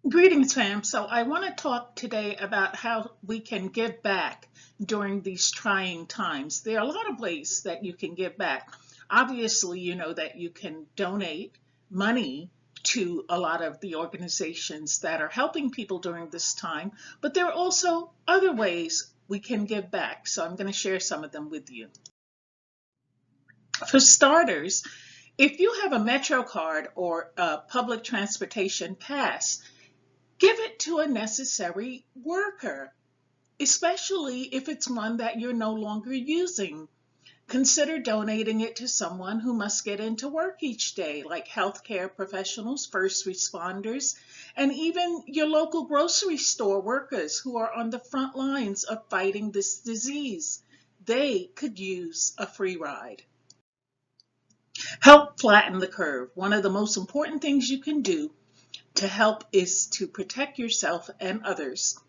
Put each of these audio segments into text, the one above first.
Greetings, fam. So I want to talk today about how we can give back during these trying times. There are a lot of ways that you can give back. Obviously, you know that you can donate money to a lot of the organizations that are helping people during this time, but there are also other ways we can give back. So I'm going to share some of them with you. For starters, if you have a Metro card or a public transportation pass, give it to a necessary worker, especially if it's one that you're no longer using. Consider donating it to someone who must get into work each day, like healthcare professionals, first responders, and even your local grocery store workers who are on the front lines of fighting this disease. They could use a free ride. Help flatten the curve. One of the most important things you can do to help is to protect yourself and others.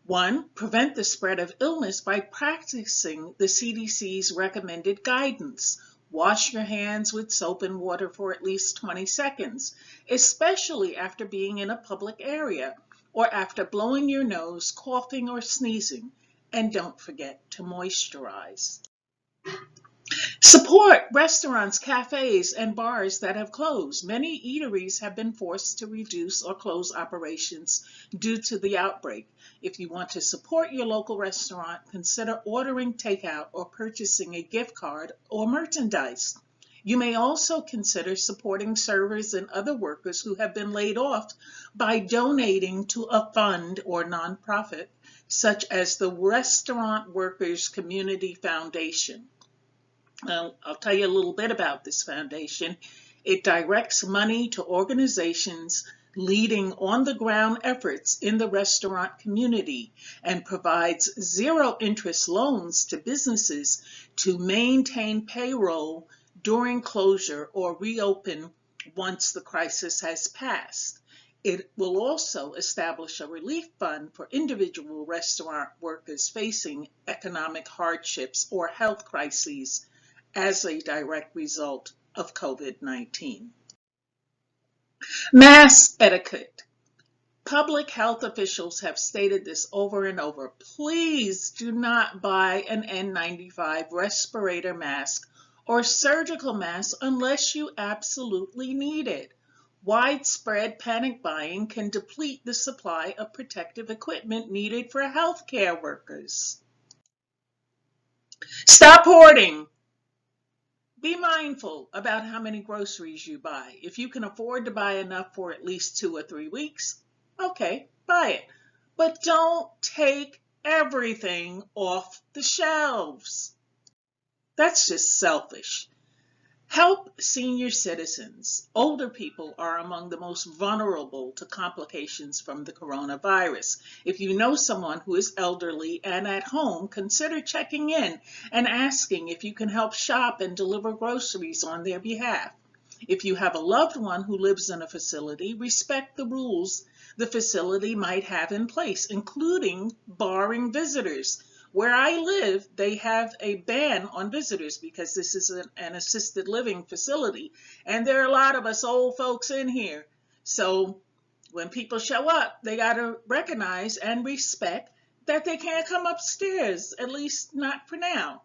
1, prevent the spread of illness by practicing the CDC's recommended guidance. Wash your hands with soap and water for at least 20 seconds, especially after being in a public area or after blowing your nose, coughing, or sneezing. And don't forget to moisturize. Support restaurants, cafes, and bars that have closed. Many eateries have been forced to reduce or close operations due to the outbreak. If you want to support your local restaurant, consider ordering takeout or purchasing a gift card or merchandise. You may also consider supporting servers and other workers who have been laid off by donating to a fund or nonprofit, such as the Restaurant Workers Community Foundation. I'll tell you a little bit about this foundation. It directs money to organizations leading on-the-ground efforts in the restaurant community and provides zero-interest loans to businesses to maintain payroll during closure or reopen once the crisis has passed. It will also establish a relief fund for individual restaurant workers facing economic hardships or health crises as a direct result of COVID-19. Mask etiquette. Public health officials have stated this over and over. Please do not buy an N95 respirator mask or surgical mask unless you absolutely need it. Widespread panic buying can deplete the supply of protective equipment needed for healthcare workers. Stop hoarding. Be mindful about how many groceries you buy. If you can afford to buy enough for at least 2 or 3 weeks, okay, buy it. But don't take everything off the shelves. That's just selfish. Help senior citizens. Older people are among the most vulnerable to complications from the coronavirus. If you know someone who is elderly and at home, consider checking in and asking if you can help shop and deliver groceries on their behalf. If you have a loved one who lives in a facility, respect the rules the facility might have in place, including barring visitors. Where I live, they have a ban on visitors because this is an assisted living facility. And there are a lot of us old folks in here. So when people show up, they got to recognize and respect that they can't come upstairs, at least not for now.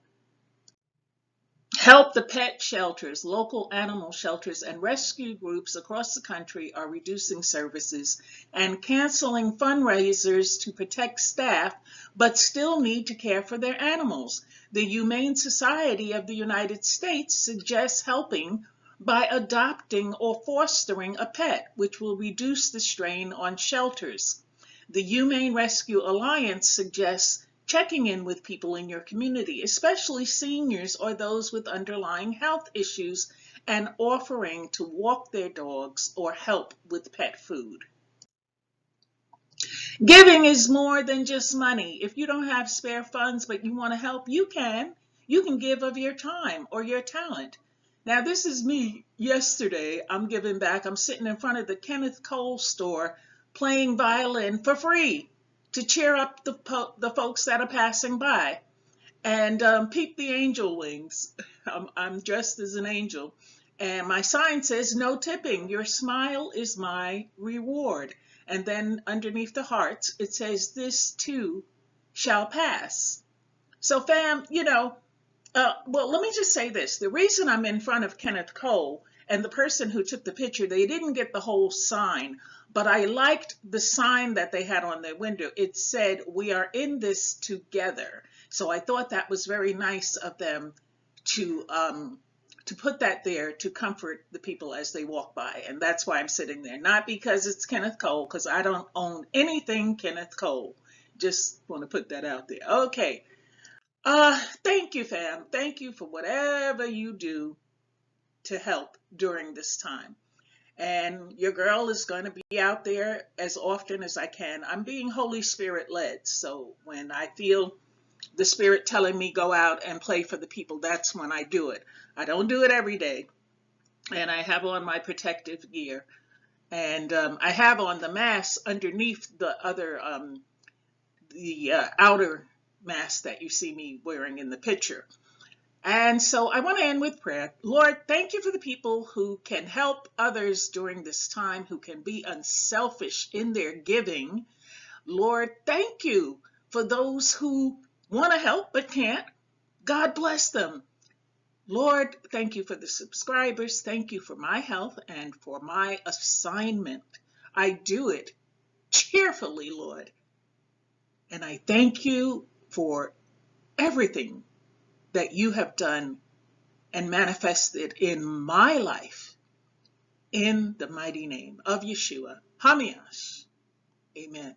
Help the pet shelters. Local animal shelters and rescue groups across the country are reducing services and canceling fundraisers to protect staff, but still need to care for their animals. The Humane Society of the United States suggests helping by adopting or fostering a pet, which will reduce the strain on shelters. The Humane Rescue Alliance suggests checking in with people in your community, especially seniors or those with underlying health issues, and offering to walk their dogs or help with pet food. Giving is more than just money. If you don't have spare funds but you want to help, you can. You can give of your time or your talent. Now, this is me yesterday. I'm giving back. I'm sitting in front of the Kenneth Cole store playing violin for free to cheer up the folks that are passing by. And peep the angel wings. I'm dressed as an angel. And my sign says no tipping. Your smile is my reward. And then underneath the hearts, it says this too shall pass. So fam, well, let me just say this. The reason I'm in front of Kenneth Cole and the person who took the picture, they didn't get the whole sign, but I liked the sign that they had on their window. It said, "We are in this together." So I thought that was very nice of them to put that there to comfort the people as they walk by. And that's why I'm sitting there. Not because it's Kenneth Cole, because I don't own anything Kenneth Cole. Just want to put that out there. Okay. Thank you, fam. Thank you for whatever you do to help during this time. And your girl is going to be out there as often as I can. I'm being Holy Spirit led. So when I feel the Spirit telling me go out and play for the people, that's when I do it. I don't do it every day. And I have on my protective gear. And I have on the mask underneath the other, the outer mask that you see me wearing in the picture. And so I want to end with prayer. Lord, thank you for the people who can help others during this time, who can be unselfish in their giving. Lord, thank you for those who want to help but can't. God bless them. Lord, thank you for the subscribers. Thank you for my health and for my assignment. I do it cheerfully, Lord. And I thank you for everything that you have done and manifested in my life, in the mighty name of Yeshua HaMashiach. Amen.